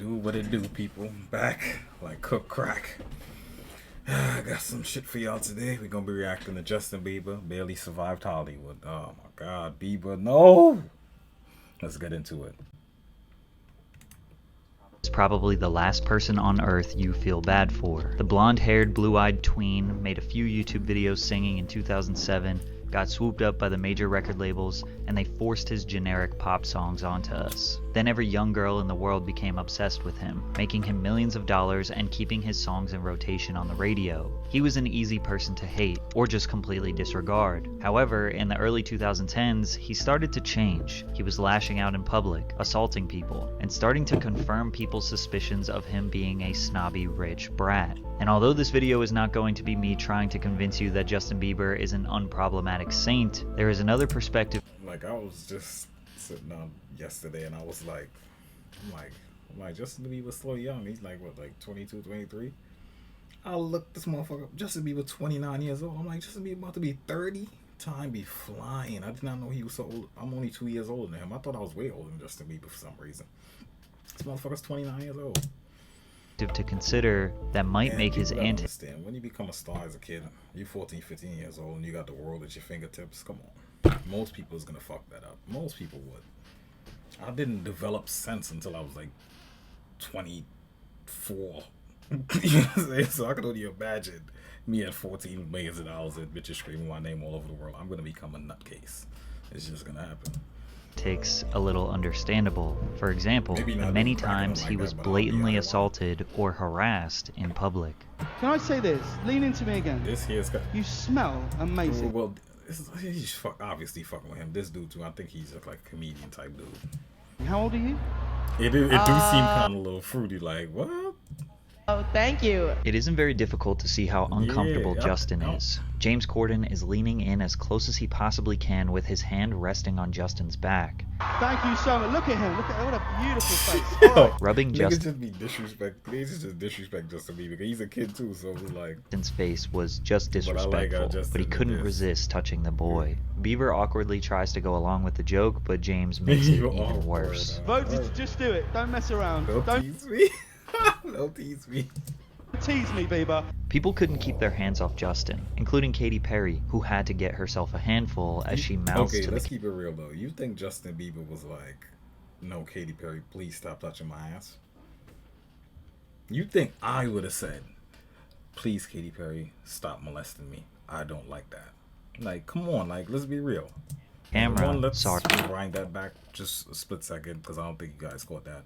Do what it do, people. Back like cook crack. I got some shit for y'all today. We're gonna be reacting to Justin Bieber. Barely survived Hollywood. Oh my god, Bieber, no! Let's get into it. Is probably the last person on earth you feel bad for. The blonde-haired, blue-eyed tween made a few YouTube videos singing in 2007, got swooped up by the major record labels, and they forced his generic pop songs onto us. Then every young girl in the world became obsessed with him, making him millions of dollars and keeping his songs in rotation on the radio. He was an easy person to hate, or just completely disregard. However, in the early 2010s, he started to change. He was lashing out in public, assaulting people, and starting to confirm people's suspicions of him being a snobby rich brat. And although this video is not going to be me trying to convince you that Justin Bieber is an unproblematic saint, there is another perspective. Like, I was just sitting down yesterday and I was like, I'm like, Justin Bieber's so young. He's like, what, like 22, 23? I looked this motherfucker up. Justin Bieber, 29 years old. I'm like, Justin Bieber about to be 30? Time be flying. I did not know he was so old. I'm only 2 years older than him. I thought I was way older than Justin Bieber for some reason. This motherfucker's 29 years old. To consider that might make his understand when you become a star as a kid, you're 14, 15 years old and you got the world at your fingertips. Come on, most people is gonna fuck that up. Most people would. I didn't develop sense until I was like 24. You know what I'm saying? So I can only imagine me at 14 millions of dollars and bitches screaming my name all over the world. I'm gonna become a nutcase. It's just gonna happen. Takes a little understandable. For example, the many times he was blatantly assaulted or harassed in public. Can I say this? Lean into me again. This here's got. You smell amazing. Well, he's obviously fucking with him. This dude too. I think he's like a comedian type dude. How old are you? It do seem kind of a little fruity. Like what? Oh, thank you. It isn't very difficult to see how uncomfortable Justin is. James Corden is leaning in as close as he possibly can with his hand resting on Justin's back. Thank you so much. Look at him. Look at what a beautiful face. Yo, rubbing just be disrespect. Niggas just disrespect Justin Bieber. He's a kid too, so it's like Justin's face was just disrespectful, but he couldn't resist touching the boy. Bieber awkwardly tries to go along with the joke, but James makes it even worse. Vote, just do it. Don't mess around. Don't tease me. Don't tease me. Tease me, Bieber. People couldn't keep their hands off Justin, including Katy Perry, who had to get herself a handful as she mouths to let's keep it real though. You think Justin Bieber was like, no, Katy Perry, please stop touching my ass? You think I would have said, please, Katy Perry, stop molesting me? I don't like that. Like, come on, like, let's be real. Let's rewind that back just a split second, because I don't think you guys caught that.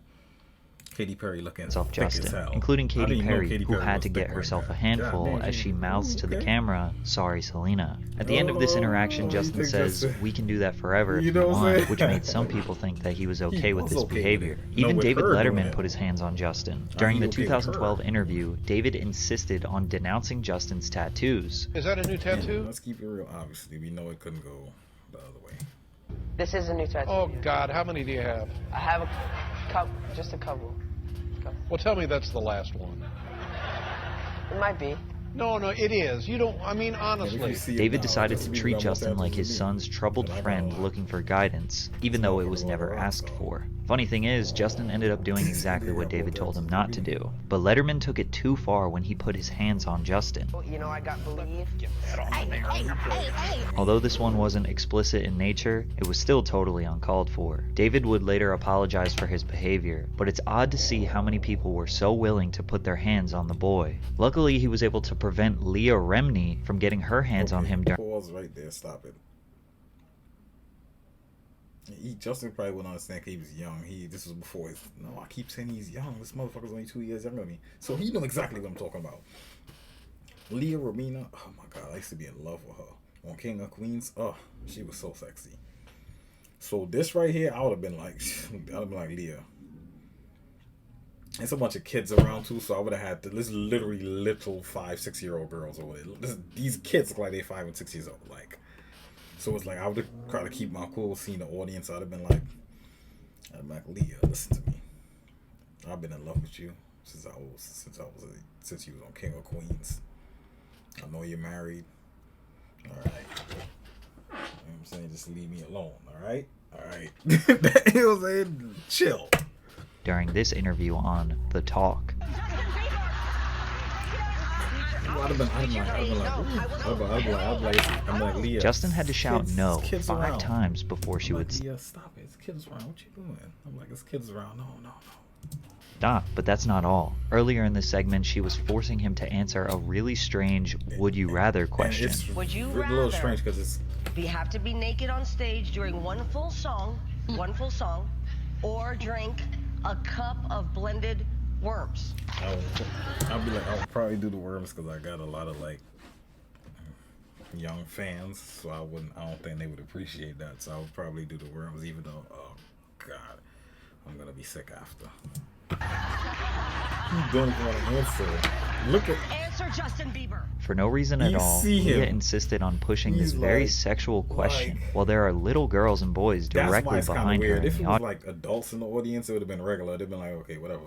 Katy Perry looking off Justin, including Katy Perry, who had to get herself a handful as she mouths to the camera, "Sorry, Selena." At the end of this interaction, Justin says, "We can do that forever if you want," which made some people think that he was okay with this behavior. Even David Letterman put his hands on Justin. During the 2012 interview, David insisted on denouncing Justin's tattoos. Is that a new tattoo? Let's keep it real. Obviously, we know it couldn't go the other way. This is a new tattoo. Oh, God, how many do you have? I have a couple, just a couple. Well, tell me that's the last one. It might be. No, it is. You don't, I mean, honestly. David decided to treat Justin like his son's troubled friend looking for guidance, even though it was never asked for. Funny thing is, Justin ended up doing exactly what David told him not to do. But Letterman took it too far when he put his hands on Justin. You know, I got believe. Although this one wasn't explicit in nature, it was still totally uncalled for. David would later apologize for his behavior, but it's odd to see how many people were so willing to put their hands on the boy. Luckily, he was able to prevent Leah Remini from getting her hands on him during— Pause right there, stop it. Justin probably wouldn't understand because he was young. This was before his, no, I keep saying he's young. This motherfucker's only 2 years younger than me. So he knew exactly what I'm talking about. Leah Remini, oh my god, I used to be in love with her. On King of Queens, oh, she was so sexy. So this right here, I would have been like, Leah. It's a bunch of kids around too, so I would have had this literally little 5-6 year old girls over there. These kids look like they're 5 and 6 years old, like. So it's like I would have tried to keep my cool, seeing the audience. I'd have been like, Leah, listen to me. I've been in love with you since you was on King of Queens. I know you're married. All right. You know what I'm saying? Just leave me alone. All right. You know what I'm saying? Chill. during this interview on The Talk. Leah, Justin had to shout no kids 5 around. times before she would Leah, stop it. It's kids around. What you doing? I'm like, it's kids around. No. stop, but that's not all. Earlier in this segment, she was forcing him to answer a really strange would you rather question. It's Would you a little rather strange because it's have to be naked on stage during one full song, or drink a cup of blended worms? I'll be like, I'll probably do the worms because I got a lot of like young fans, so I don't think they would appreciate that. So I would probably do the worms, even though, oh god, I'm gonna be sick after. You don't want to answer. Look at Answer Justin Bieber. For no reason at You all, see him. Leah insisted on pushing He's this very like- sexual question, while there are little girls and boys that's why directly it's kind of behind her weird. in If the it was like adults in the audience, it would have been regular. They'd been like, okay, whatever.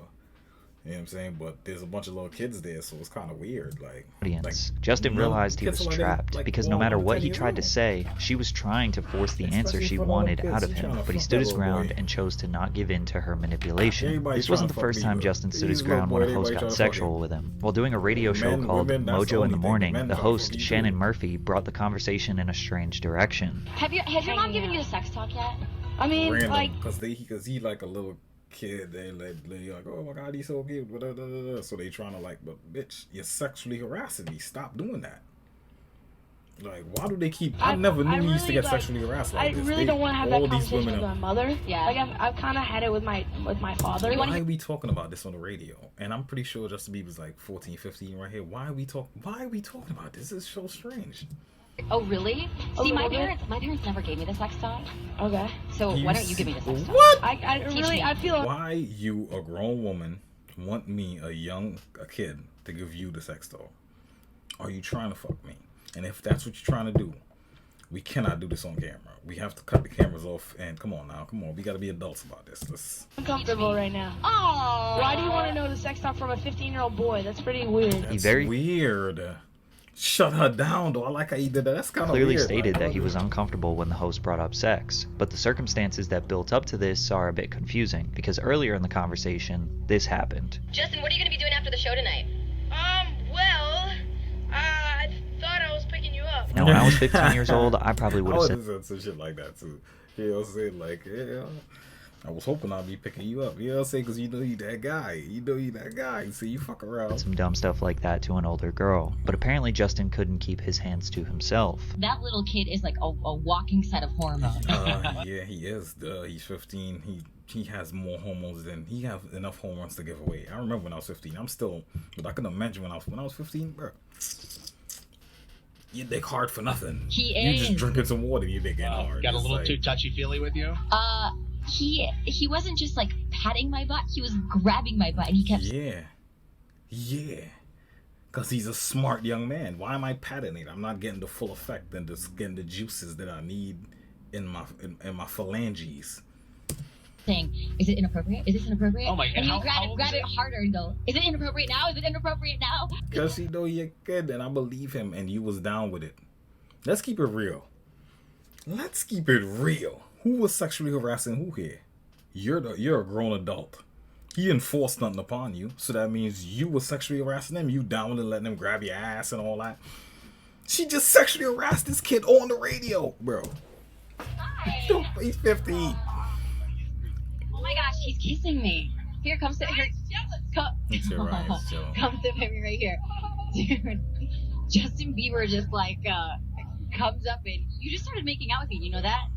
You know what I'm saying? But there's a bunch of little kids there, so it's kind of weird. Like audience. Justin no, realized he kids was are like- trapped like, because well, no matter I'm what 10 he years tried to old. say, she was trying to force the answer Especially she for little wanted kids, out of you him, tryna but he fuck stood that his little ground boy. and chose to not give in to her manipulation. Everybody This wasn't tryna the first fuck time Bieber. Justin stood his These little ground when a boy, host everybody got tryna fuck sexual him. with him. While doing a radio show Men, called women, that's the Mojo in the only thing. Morning, Men the tryna host, fuck each Shannon other. Murphy, brought the conversation in a strange direction. Has your mom given you the sex talk yet? I mean, random like, because he like a little kid. They like oh my god, he's so cute. Blah, blah, blah, blah. So they trying to like, but bitch, you're sexually harassing me. Stop doing that. Like, why do they keep? I never knew he used to get sexually harassed like I this. really don't want to have that all these conversation women with my are- mother. Yeah. Like I've kind of had it with my father. Why are we talking about this on the radio? And I'm pretty sure Justin Bieber's like 14, 15 right here. Why are we talking about this? This is so strange. Oh really? See, my little bit? parents never gave me the sex talk. Okay. So why don't you give me the sex talk? What? I really me. I feel Why you, a grown woman, want me, a kid, to give you the sex doll? Are you trying to fuck me? And if that's what you're trying to do, we cannot do this on camera. We have to cut the cameras off. And come on, we got to be adults about this. Let's. uncomfortable right now. Oh. Why do you want to know the sex talk from a 15-year-old boy? That's pretty weird. That's very- weird. Shut her down, though. I like how he did that. That's kind of Clearly weird. stated Like, that he was uncomfortable when the host brought up sex, but the circumstances that built up to this are a bit confusing because earlier in the conversation, this happened. Justin, what are you going to be doing after the show tonight? Well, I thought I was picking you up. Now, when I was 15 years old, I probably would I have would said have said some shit like that too. You know what I'm saying? Like, yeah, I was hoping I'd be picking you up. You know what I'm saying? Because you know you that guy. So you fuck around. some dumb stuff like that to an older girl. But apparently Justin couldn't keep his hands to himself. That little kid is like a walking set of hormones. Yeah, he is. He's 15. He has more hormones than he have enough hormones to give away. I remember when I was 15. But I can imagine when I was 15, bro. You dick hard for nothing. He You is. just drinking some water, you dick getting hard. Got a It's little like- too touchy-feely with you? He wasn't just like patting my butt, he was grabbing my butt and he kept Yeah. Because he's a smart young man. Why am I patting it? I'm not getting the full effect and just getting the juices that I need in my phalanges. saying, "Is it inappropriate? Is this inappropriate?" Oh my God, And you how grab old it is it? harder and go, "Is it inappropriate now? Is it inappropriate now?" Because he know you're good, and I believe him, and you was down with it. Let's keep it real. Who was sexually harassing who here? You're a grown adult. He didn't force nothing upon you, so that means you was sexually harassing them. You down with it, letting them grab your ass and all that. She just sexually harassed this kid on the radio, bro. He's 15. Oh my gosh, he's kissing me. Here, come sit here. It's your right, it's your- Come sit with me right here. Dude, Justin Bieber just like comes up and you just started making out with me. You know that?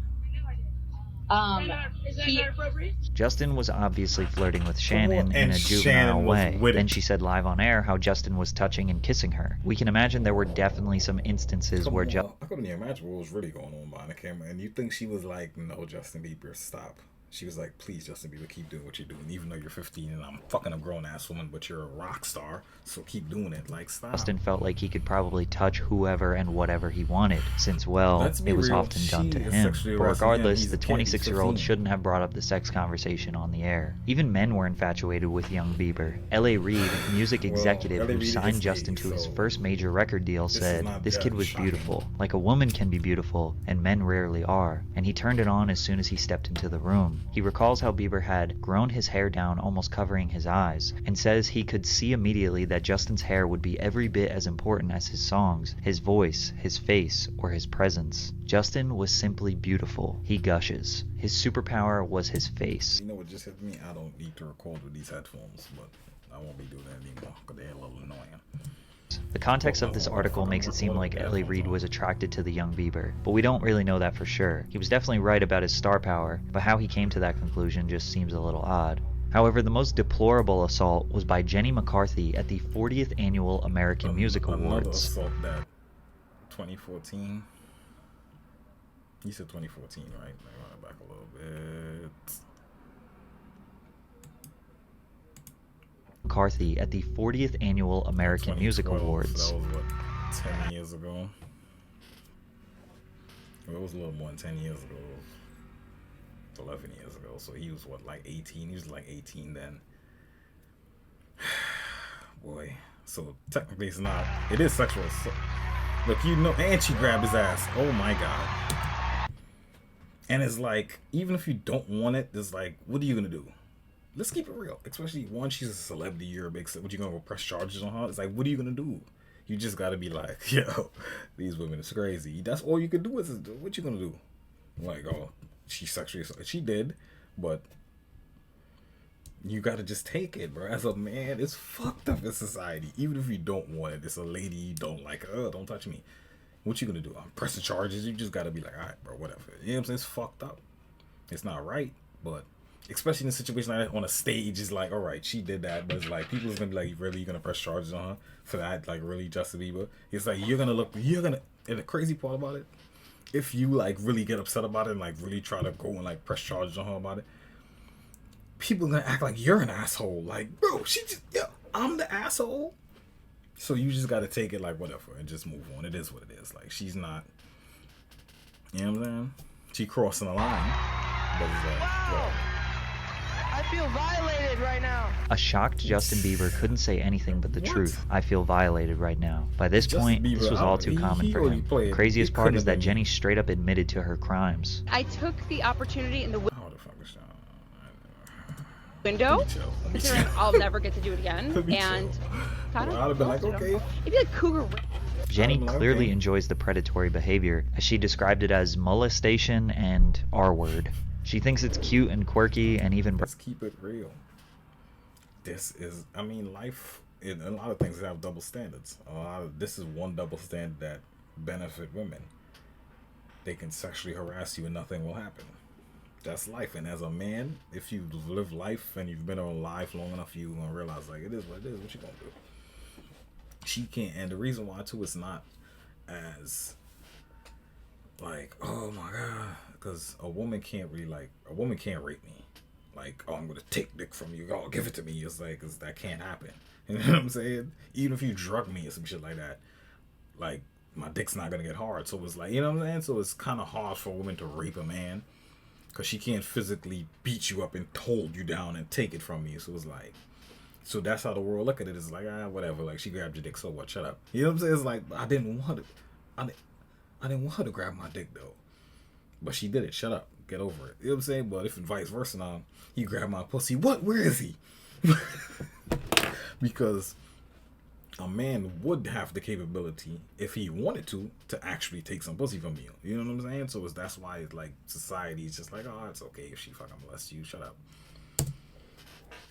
Is that he- not appropriate? Justin was obviously flirting with Shannon in And a juvenile Shannon was way. with it. Then she said live on air how Justin was touching and kissing her. We can imagine there were definitely some instances where I couldn't even imagine what was really going on behind the camera. And you think she was like, no, Justin Bieber, stop. She was like, please, Justin Bieber, keep doing what you're doing. Even though you're 15 and I'm fucking a grown-ass woman, but you're a rock star, so keep doing it. Like, stop. Justin felt like he could probably touch whoever and whatever he wanted, since, well, Let's be it was real, often done to she is him. sexually But harassing him. regardless, He's the a kid, he's 26-year-old 15. shouldn't have brought up the sex conversation on the air. Even men were infatuated with young Bieber. L.A. Reid, music executive L.A. who Reid signed is Justin gay, to his so first major record deal, this is said, not "This that kid was shocking." beautiful, like a woman can be beautiful, and men rarely are." And he turned it on as soon as he stepped into the room. He recalls how Bieber had grown his hair down almost covering his eyes, and says he could see immediately that Justin's hair would be every bit as important as his songs, his voice, his face, or his presence. Justin was simply beautiful. He gushes. His superpower was his face. You know what just hit me? I don't need to record with these headphones, but I won't be doing that anymore because they're a little annoying. The context of this article makes it seem like Ellie Reed was attracted to the young Bieber, but we don't really know that for sure. He was definitely right about his star power, but how he came to that conclusion just seems a little odd. However, the most deplorable assault was by Jenny McCarthy at the 40th Annual American Music Another Awards. assault that 2014. You said 2014, right? Let me run it back a little bit. McCarthy at the 40th Annual American Music 2012, Awards. So that was what, 10 years ago? Well, it was a little more than 10 years ago. 11 years ago. So he was what, like 18? He was like 18 then. Boy. So technically it's not. It is sexual assault. Look, you know, and she grabbed his ass. Oh my god. And it's like, even if you don't want it, it's like, what are you gonna do? Let's keep it real. Especially one, she's a celebrity, you're a big celebrity. What, you gonna go press charges on her? It's like, what are you gonna do? You just gotta be like, yo, these women is crazy. That's all you can do is, what you gonna do? Like, oh, she sexually assaulted. She did, but you gotta just take it, bro. As a man, it's fucked up in society. Even if you don't want it, it's a lady you don't like. Oh, don't touch me. What you gonna do? I'm pressing charges. You just gotta be like, all right, bro, whatever. You know what I'm saying? It's fucked up. It's not right, but especially in a situation like that on a stage, it's like, all right, she did that, but it's like people's gonna be like, really, you gonna press charges on her for that? Like, really, Justin Bieber? It's like you're gonna, and the crazy part about it, if you like really get upset about it and like really try to go and like press charges on her about it, people are gonna act like you're an asshole. Like, bro, I'm the asshole. So you just gotta take it like whatever and just move on. It is what it is. Like, she's not, you know what I'm saying? She crossing the line, but it's like, well, I feel violated right now. A shocked Justin Bieber couldn't say anything but the truth. I feel violated right now. By this point, this was all too common for him. Craziest part is that Jenny straight up admitted to her crimes. I took the opportunity in the how the fuck is that? window, Let me considering chill. I'll never get to do it again, Let me and chill. I don't I'd have been like, know. okay. It'd be like cougar. Jenny I'm like, clearly okay. enjoys the predatory behavior, as she described it as molestation and R-word. She thinks it's cute and quirky and even... Let's keep it real. This is, I mean, life, in a lot of things have double standards. This is one double standard that benefit women. They can sexually harass you and nothing will happen. That's life. And as a man, if you live life and you've been alive long enough, you're going to realize, like, it is what it is. What you going to do? She can't. And the reason why, too, it's not as, like, oh, my God. Because a woman can't really, like, a woman can't rape me. Like, oh, I'm going to take dick from you. Oh, give it to me. It's like, cause that can't happen. You know what I'm saying? Even if you drug me or some shit like that, like, my dick's not going to get hard. So it's like, you know what I'm saying? So it's kind of hard for a woman to rape a man. Because she can't physically beat you up and hold you down and take it from you. So it's like, so that's how the world look at it. It's like, whatever. Like, she grabbed your dick, so what? Shut up. You know what I'm saying? It's like, I didn't want it. I didn't want her to grab my dick, though. But she did it. Shut up. Get over it. You know what I'm saying? But if vice versa now, he grabbed my pussy. What? Where is he? Because a man would have the capability, if he wanted to actually take some pussy from you. You know what I'm saying? So that's why it's like society is just like, oh, it's okay if she fucking molests you. Shut up.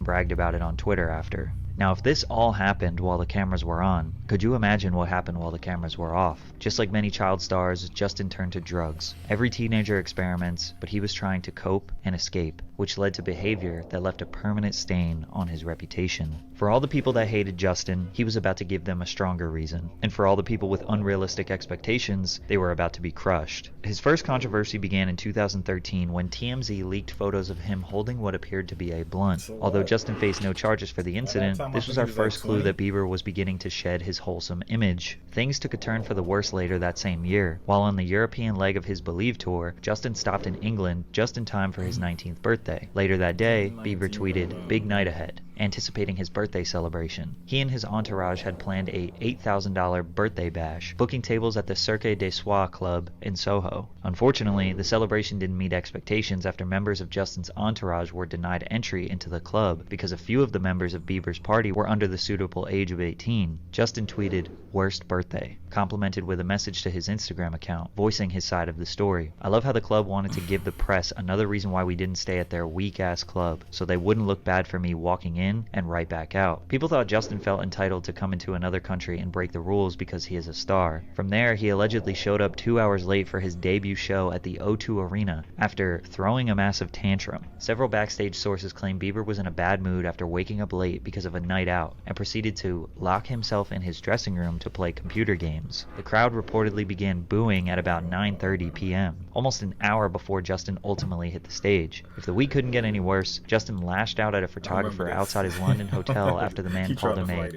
bragged about it on Twitter after. Now, if this all happened while the cameras were on, could you imagine what happened while the cameras were off? Just like many child stars, Justin turned to drugs. Every teenager experiments, but he was trying to cope and escape, which led to behavior that left a permanent stain on his reputation. For all the people that hated Justin, he was about to give them a stronger reason. And for all the people with unrealistic expectations, they were about to be crushed. His first controversy began in 2013 when TMZ leaked photos of him holding what appeared to be a blunt. Although Justin faced no charges for the incident, this was our first clue that Bieber was beginning to shed his wholesome image. Things took a turn for the worse later that same year. While on the European leg of his Believe tour, Justin stopped in England just in time for his 19th birthday. Later that day, Bieber tweeted, "Big night ahead," anticipating his birthday celebration. He and his entourage had planned a $8,000 birthday bash, booking tables at the Cirque des Soirs Club in Soho. Unfortunately, the celebration didn't meet expectations after members of Justin's entourage were denied entry into the club because a few of the members of Bieber's party were under the suitable age of 18. Justin tweeted, "Worst birthday," complimented with a message to his Instagram account, voicing his side of the story. "I love how the club wanted to give the press another reason why we didn't stay at their weak-ass club, so they wouldn't look bad for me walking in and right back out." People thought Justin felt entitled to come into another country and break the rules because he is a star. From there, he allegedly showed up 2 hours late for his debut show at the O2 Arena after throwing a massive tantrum. Several backstage sources claim Bieber was in a bad mood after waking up late because of a night out and proceeded to lock himself in his dressing room to play computer games. The crowd reportedly began booing at about 9:30 p.m., almost an hour before Justin ultimately hit the stage. If the week couldn't get any worse, Justin lashed out at a photographer outside his London hotel after the man called him a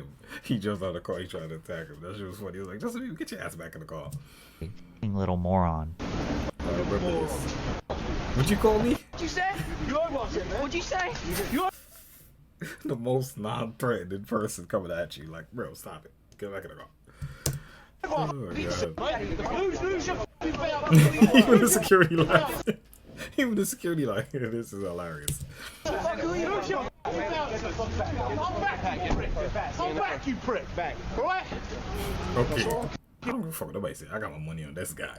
He jumped out of the car, he tried to attack him. That shit was funny. He was like, Justin, get your ass back in the car. little moron. I remember this. What'd you call me? What'd you say? What'd you say? The most non-threatening person coming at you. Like, bro, stop it. Get back in the car. Oh, God. Even the security line. Even the security line. This is hilarious. Come back, you prick. Back. Alright? Okay. I don't give a fuck what nobody say. I got my money on this guy.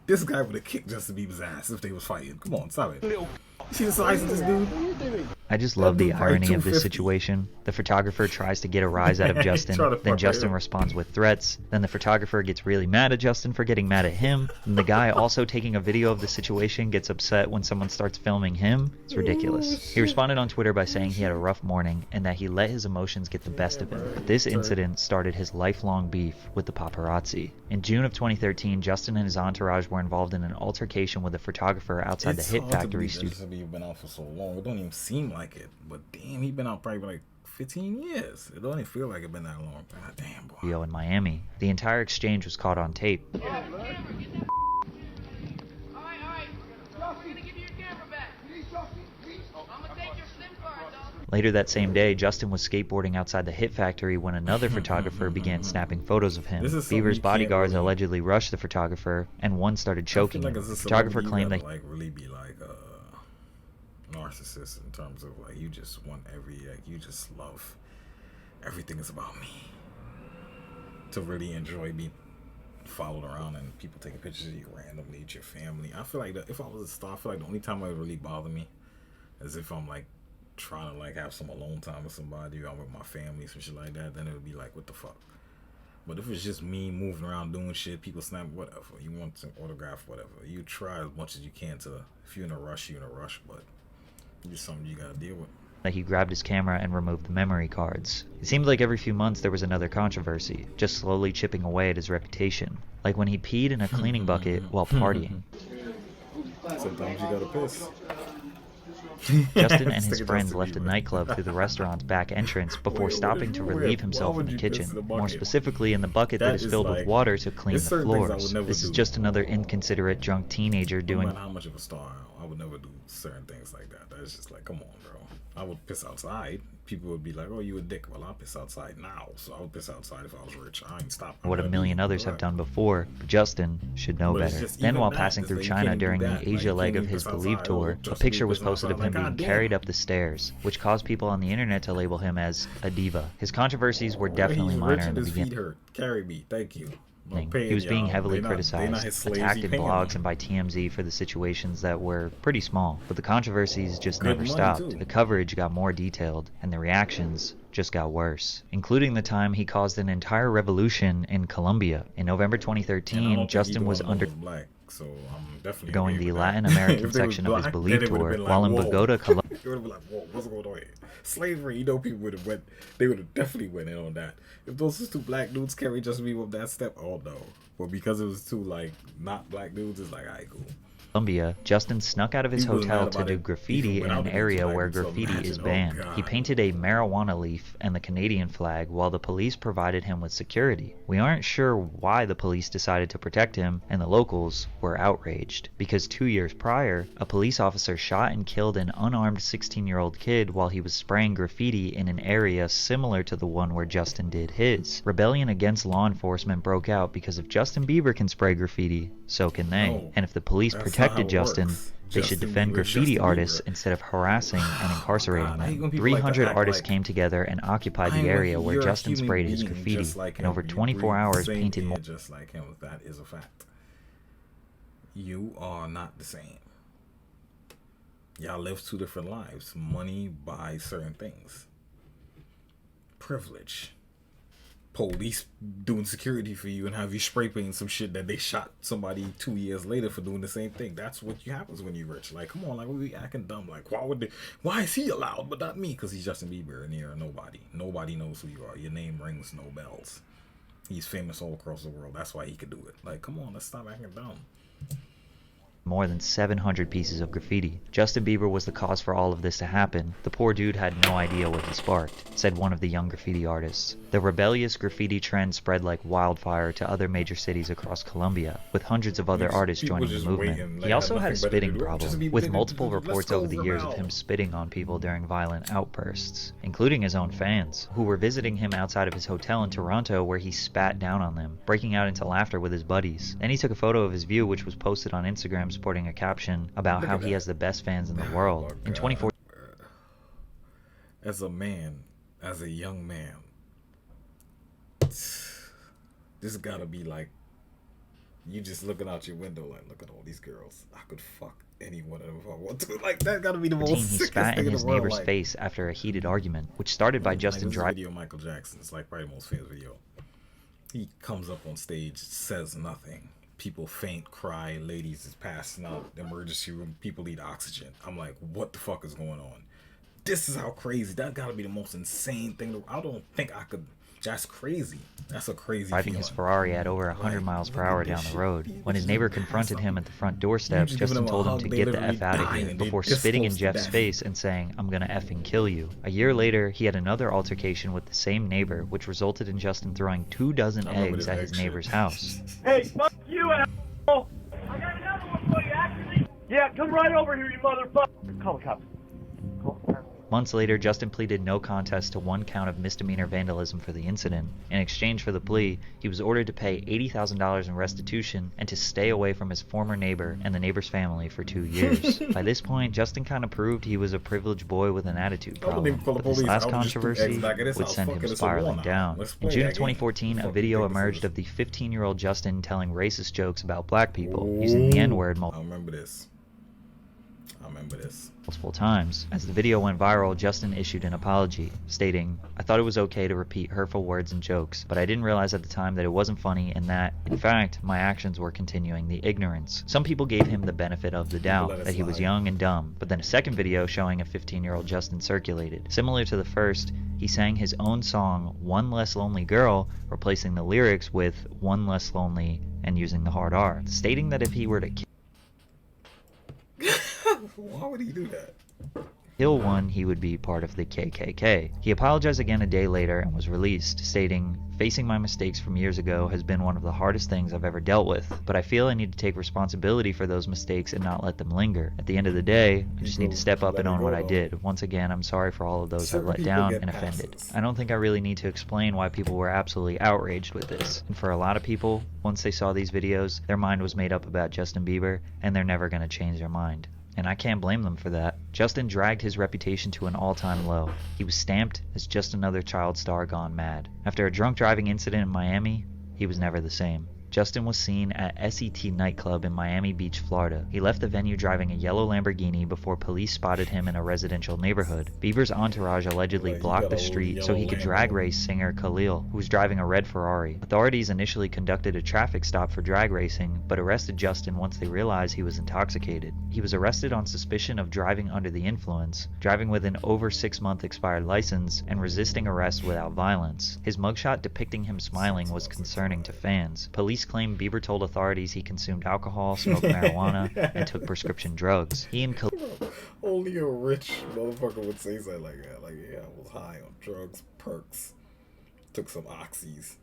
This guy would have kicked Justin Bieber's ass if they was fighting. Come on, stop it. You see the size of this dude? I just love the irony of this situation. The photographer tries to get a rise out of Justin, then Justin responds with threats, then the photographer gets really mad at Justin for getting mad at him, and the guy also taking a video of the situation gets upset when someone starts filming him. It's ridiculous. He responded on Twitter by saying he had a rough morning and that he let his emotions get the best of him. But this incident started his lifelong beef with the paparazzi. In June of 2013, Justin and his entourage were involved in an altercation with a photographer outside the Hit Factory studio. He's been out for so long. It don't even seem like it. But damn, he been out probably like 15 years. It don't even feel like it been that long. God damn, boy. In Miami. The entire exchange was caught on tape. Later that same day, Justin was skateboarding outside the Hit Factory when another photographer began snapping photos of him. Bieber's bodyguards allegedly rushed the photographer, and one started choking him. The photographer claimed that really be like a narcissist in terms of like you just want you just love everything is about me. To really enjoy being followed around and people taking pictures of you randomly, it's your family. I feel like if I was a star, I feel like the only time it would really bother me is if I'm like trying to like have some alone time with somebody, or I'm with my family, some shit like that, then it would be like, what the fuck? But if it's just me moving around doing shit, people snap, whatever, you want to autograph, whatever, you try as much as you can to, if you're in a rush, you're in a rush, but it's just something you gotta deal with. That he grabbed his camera and removed the memory cards. It seemed like every few months there was another controversy, just slowly chipping away at his reputation. Like when he peed in a cleaning bucket while partying. Sometimes you gotta piss. Justin and his friends left a nightclub through the restaurant's back entrance before stopping to relieve himself in the kitchen, more specifically in the bucket that is filled with water to clean the floors. This is just another inconsiderate drunk teenager doing... No matter how much of a star, I would never do certain things like that. That's just like, come on, bro. I would piss outside. People would be like, oh, you a dick. Well, I'll piss outside now. So I would piss outside if I was rich. I ain't stopping. What a million others have done before, but Justin should know better. Then while passing through China during the Asia leg of his Believe tour, a picture was posted of him being carried up the stairs, which caused people on the internet to label him as a diva. His controversies were definitely minor in the beginning. Carry me, thank you. He was being heavily criticized, attacked in blogs and by TMZ for the situations that were pretty small, but the controversies just never stopped. The coverage got more detailed, and the reactions just got worse, including the time he caused an entire revolution in Colombia. In November 2013, Justin was undergoing the Latin American section of his Believe tour while in Bogota, Colombia. They would have been like, whoa, what's going on here? Slavery, you know, people would have went, they would have definitely went in on that. If those was two black dudes carried Justin Bieber up that step, oh no. But because it was two, like, not black dudes, it's like, alright, cool. Columbia, Justin snuck out of his He was hotel mad to about do it graffiti even in without an the area YouTube, where like, so graffiti is imagine, oh banned. He God. painted a marijuana leaf and the Canadian flag while the police provided him with security. We aren't sure why the police decided to protect him, and the locals were outraged, because 2 years prior, a police officer shot and killed an unarmed 16-year-old kid while he was spraying graffiti in an area similar to the one where Justin did his. Rebellion against law enforcement broke out because if Justin Bieber can spray graffiti, so can they. No, And if the police that's not protected how it Justin, works. they should Justin defend Bieber is graffiti Justin artists Bieber. instead of harassing and incarcerating God, I hate them. when people like to 300 act artists like came together and occupied I'm the a- area where you're a Justin human sprayed his being graffiti, just like and him. over You 24 breathe hours the same painted air more. just like him. That is a fact. You are not the same. Y'all live two different lives. Money buys certain things. Privilege. Police doing security for you and have you spray paint some shit that they shot somebody 2 years later for doing the same thing. That's what happens when you're rich. Like, come on, like, we acting dumb. Like, why is he allowed but not me? Because he's Justin Bieber and you're nobody. Nobody knows who you are. Your name rings no bells. He's famous all across the world. That's why he could do it. Like, come on, let's stop acting dumb. More than 700 pieces of graffiti. Justin Bieber was the cause for all of this to happen. The poor dude had no idea what he sparked, said one of the young graffiti artists. The rebellious graffiti trend spread like wildfire to other major cities across Colombia, with hundreds of other artists People joining the just movement. waiting, like, He also had a nothing better to spitting do. problem, Just be with big, multiple let's reports go over the years of rebel. him spitting on people during violent outbursts, including his own fans, who were visiting him outside of his hotel in Toronto where he spat down on them, breaking out into laughter with his buddies. Then he took a photo of his view, which was posted on Instagram sporting a caption about how he has the best fans in the world. In 2014, as a man, as a young man, this gotta be like you just looking out your window like, look at all these girls. I could fuck any one of them if I want to. Like, that gotta be the most he sickest spat thing in in his the world. neighbor's Like, face after a heated argument, which started by Justin this driving. video, Michael Jackson. It's like probably the most famous video. He comes up on stage, says nothing. People faint, cry, ladies is passing out, emergency room, people need oxygen. I'm like, what the fuck is going on? This is how crazy. That gotta be the most insane thing. I don't think I could. That's crazy. That's a crazy Driving feeling. his Ferrari at over 100 miles per hour down the road. When his neighbor confronted him at the front doorstep, just giving Justin him a told him hug, to they get the literally F out of dying, here and they before this spitting in close to Jeff's death. face and saying, "I'm gonna effing kill you." A year later, he had another altercation with the same neighbor, which resulted in Justin throwing 24 I remember eggs this at egg his shit. neighbor's house. Hey, fuck you, asshole! I got another one for you, actually. Yeah, come right over here, you motherfucker. Call the cops. Call the cops. Months later, Justin pleaded no contest to one count of misdemeanor vandalism for the incident. In exchange for the plea, he was ordered to pay $80,000 in restitution and to stay away from his former neighbor and the neighbor's family for 2 years. By this point, Justin kind of proved he was a privileged boy with an attitude I wouldn't even problem, call the but this police. last I would just do eggs controversy back at his would house. send Fuck him it, it's a war spiraling now. down. Let's In play June that of game. 2014, a Fuck video ridiculous it emerged is. of the 15-year-old Justin telling racist jokes about black people, using the N-word I remember this. multiple times. As the video went viral, Justin issued an apology, stating, "I thought it was okay to repeat hurtful words and jokes, but I didn't realize at the time that it wasn't funny and that, in fact, my actions were continuing the ignorance." Some people gave him the benefit of the doubt, that he was young and dumb, but then a second video showing a 15-year-old Justin circulated. Similar to the first, he sang his own song, "One Less Lonely Girl," replacing the lyrics with "One Less Lonely" and using the hard R, stating that if he were to Why would he do that? kill one, he would be part of the KKK. He apologized again a day later and was released, stating, "Facing my mistakes from years ago has been one of the hardest things I've ever dealt with, but I feel I need to take responsibility for those mistakes and not let them linger. At the end of the day, I just need to step up and own what I did. Once again, I'm sorry for all of those I've let down and offended." I don't think I really need to explain why people were absolutely outraged with this. And for a lot of people, once they saw these videos, their mind was made up about Justin Bieber, and they're never going to change their mind. And I can't blame them for that. Justin dragged his reputation to an all-time low. He was stamped as just another child star gone mad. After a drunk driving incident in Miami, he was never the same. Justin was seen at SET nightclub in Miami Beach, Florida. He left the venue driving a yellow Lamborghini before police spotted him in a residential neighborhood. Bieber's entourage allegedly blocked the street so he could drag race singer Khalil, who was driving a red Ferrari. Authorities initially conducted a traffic stop for drag racing, but arrested Justin once they realized he was intoxicated. He was arrested on suspicion of driving under the influence, driving with an over 6-month expired license, and resisting arrest without violence. His mugshot depicting him smiling was concerning to fans. Police Police claim Bieber told authorities he consumed alcohol, smoked marijuana, and took prescription drugs. He and Only a rich motherfucker would say something like that. Like, yeah, I was high on drugs, perks, took some oxys.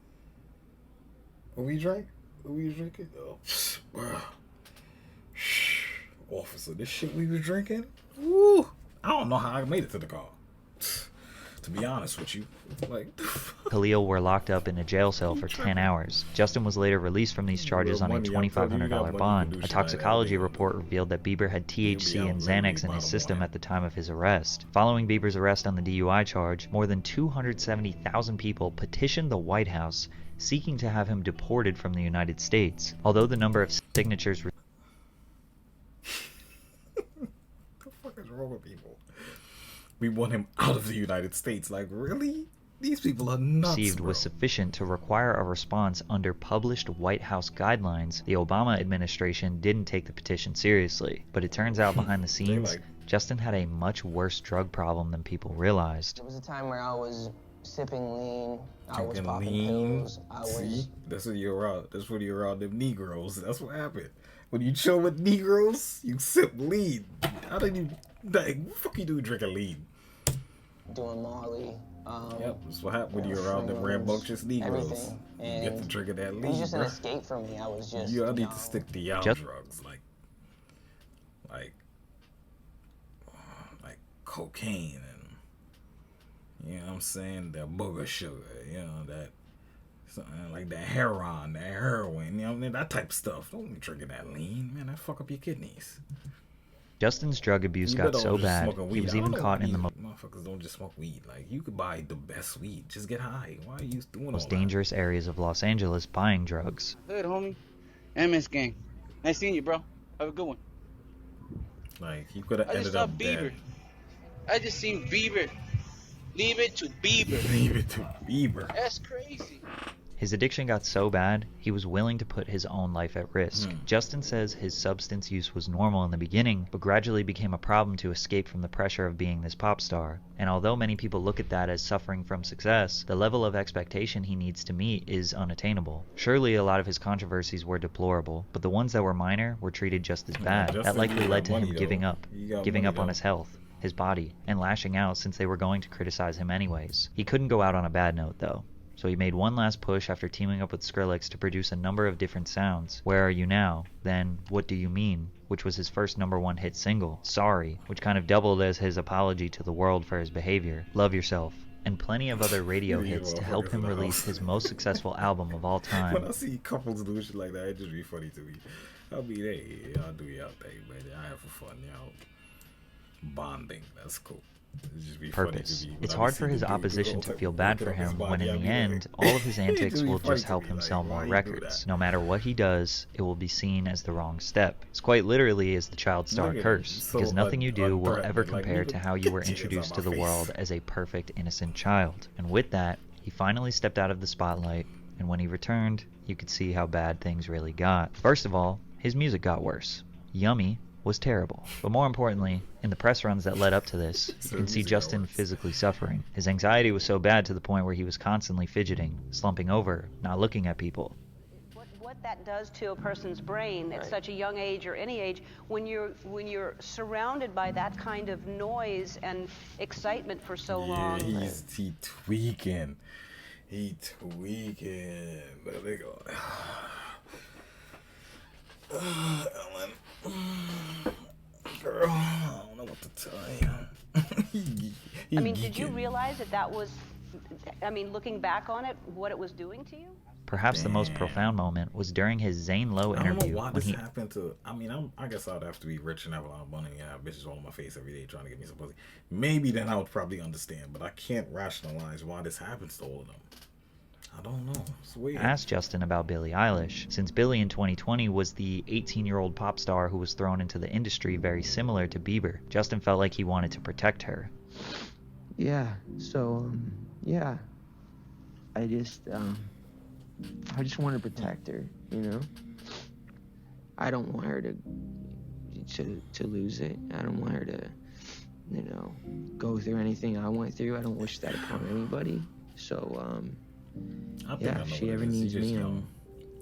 What we drank? What we drinking? Oh, bro. Officer, this shit we was drinking? Woo! I don't know how I made it to the car. To be honest with you, like, Khalil were locked up in a jail cell for 10 hours. Justin was later released from these charges on a $2,500 bond. A toxicology report revealed that Bieber had THC and Xanax in his system at the time of his arrest. Following Bieber's arrest on the DUI charge, more than 270,000 people petitioned the White House seeking to have him deported from the United States. Although the number of signatures what the fuck is wrong with people? We want him out of the United States. Like, really? These people are nuts, received was sufficient to require a response under published White House guidelines. The Obama administration didn't take the petition seriously, but it turns out behind the scenes, Justin had a much worse drug problem than people realized. There was a time where I was sipping lean, I was Drinking popping lean. pills, I was... See? That's when you're around. That's when you're around them Negroes. That's what happened. When you chill with Negroes, you sip lean. How did you... Like, what the fuck you do drinking lean? Doing Molly. Yep, that's what happened when you're around them rambunctious Negroes. And you get to drinking that lean, it was just bro. an escape for me. I was just, I need to stick to y'all drugs. Like cocaine and, you know what I'm saying, that booger sugar, you know, that, something like that heroin, that heroin, you know what I mean, that type of stuff. Don't be drinking that lean, man, that fuck up your kidneys. Justin's drug abuse got so bad, he was even caught in the motherfuckers don't just smoke weed. Like, you could buy the best weed. Just get high. Why are you doing most all dangerous areas of Los Angeles buying drugs. Good, homie. MS gang. Nice seeing you, bro. Have a good one. Like, he could have ended up Bieber. dead. I just seen Bieber. Leave it to Bieber. Leave it to Bieber. That's crazy. His addiction got so bad, he was willing to put his own life at risk. Justin says his substance use was normal in the beginning, but gradually became a problem to escape from the pressure of being this pop star. And although many people look at that as suffering from success, the level of expectation he needs to meet is unattainable. Surely a lot of his controversies were deplorable, but the ones that were minor were treated just as bad. That likely led to him giving up on his health, his body, and lashing out since they were going to criticize him anyways. He couldn't go out on a bad note though. So he made one last push after teaming up with Skrillex to produce a number of different sounds. Where Are You Now? Then What Do You Mean? Which was his first #1 hit single. Sorry, which kind of doubled as his apology to the world for his behavior. Love Yourself. And plenty of other radio hits to help him release his most successful album of all time. When I see couples do shit like that, it just be funny to me. I'll be, hey, y'all do y'all thing, man. I have fun, y'all bonding. That's cool. Purpose. It's hard for his opposition to feel bad for him when in the end, all of his antics will just help him sell more records. No matter what he does, it will be seen as the wrong step. It's quite literally as the child star curse, because nothing you do will ever compare to how you were introduced to the world as a perfect, innocent child. And with that, he finally stepped out of the spotlight, and when he returned, you could see how bad things really got. First of all, his music got worse. Yummy was terrible. But more importantly, in the press runs that led up to this, you can see Justin physically suffering. His anxiety was so bad to the point where he was constantly fidgeting, slumping over, not looking at people. What that does to a person's brain at such a young age or any age, when you're surrounded by that kind of noise and excitement for so long. He tweaking. He tweaking. There they go. Ellen. Girl, I don't know what to tell you. I mean, did you realize that was, I mean, looking back on it, what it was doing to you? Perhaps the most profound moment was during his Zane Lowe interview. I don't know why this happened to. I mean, I guess I'd have to be rich and have a lot of money and have bitches all in my face every day trying to get me some pussy. Maybe then I would probably understand, but I can't rationalize why this happens to all of them. I don't know. It's weird. I asked Justin about Billie Eilish, since Billie in 2020 was the 18-year-old pop star who was thrown into the industry very similar to Bieber. Justin felt like he wanted to protect her. Yeah, so, yeah. I just want to protect her, you know? I don't want her to lose it. I don't want her to, you know, go through anything I went through. I don't wish that upon anybody. So, yeah, if she ever needs me,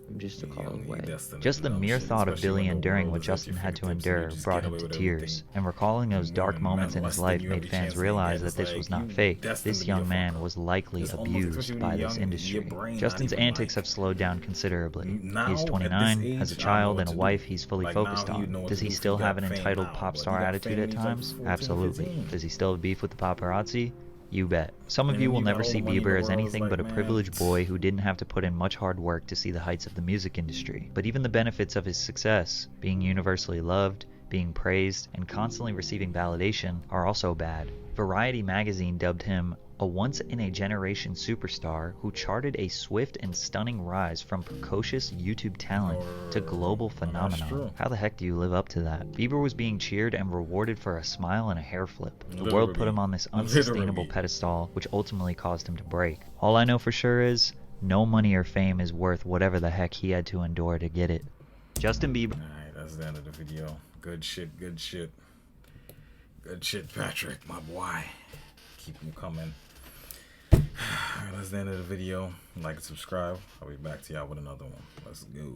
I'm just a call away. Just the mere thought of Billy enduring what Justin had to endure brought him to tears, and recalling those dark moments in his life made fans realize that this was not fake. This young man was likely abused by this industry. Justin's antics have slowed down considerably. He's 29, has a child and a wife he's fully focused on. Does he still have an entitled pop star attitude at times? Absolutely. Does he still have beef with the paparazzi? You bet. Some of you will never see Bieber as anything but a privileged boy who didn't have to put in much hard work to see the heights of the music industry. But even the benefits of his success, being universally loved, being praised, and constantly receiving validation, are also bad. Variety magazine dubbed him a once-in-a-generation superstar who charted a swift and stunning rise from precocious YouTube talent to global phenomenon. How the heck do you live up to that? Bieber was being cheered and rewarded for a smile and a hair flip. The world put him on this unsustainable pedestal, which ultimately caused him to break. All I know for sure is, no money or fame is worth whatever the heck he had to endure to get it. Justin Bieber. Alright, that's the end of the video. Good shit, good shit. Good shit, Patrick, my boy. Keep them coming. Alright, that's the end of the video. Like and subscribe. I'll be back to y'all with another one. Let's go.